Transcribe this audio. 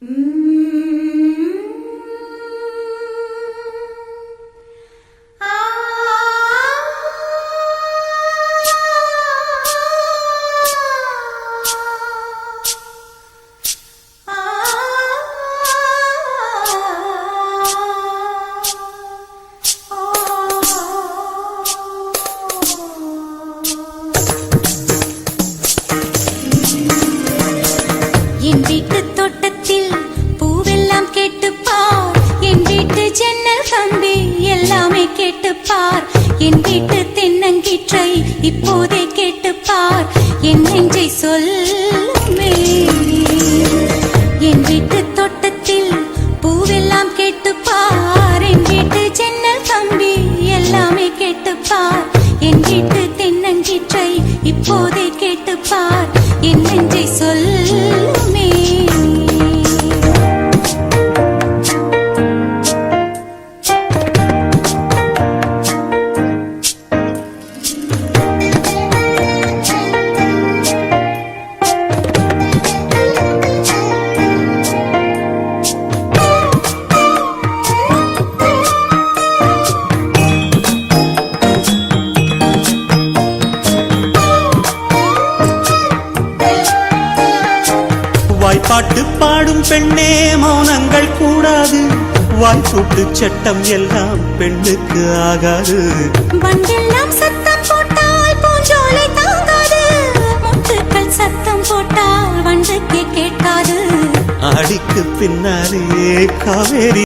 என் வீட்டு தோட்டத்தில் பூவெல்லாம் கேட்டுப்பார், என் வீட்டு ஜன்னல் கம்பி எல்லாமே கேட்டுப்பார், என் வீட்டு தென்னங்கீற்றை இப்போதே கேட்டுப்பார், என் நெஞ்சை சொல்லுமே. என் வீட்டு தோட்டத்தில் பூவெல்லாம் கேட்டுப்பார், என் வீட்டு ஜன்னல் கம்பி எல்லாமே கேட்டுப்பார், என் வீட்டு தென்னங்கீற்றை இப்போதே கேட்டுப்பார், என் நெஞ்சை சொல்லுமே. வாய்ப்பாட்டு பாடும் பெண்ணே மௌனங்கள் கூடாது, வாய்ப்பூட்டு சட்டம் எல்லாம் பெண்ணுக்கு ஆகாது. வண்டெல்லாம் சத்தம் போட்டால் பூஞ்சோலை தாங்காது, முத்துக்கள் சத்தம் போட்டால் வண்டுக்கே கேட்காது. அடிக்கு பின்னாலே காவேரி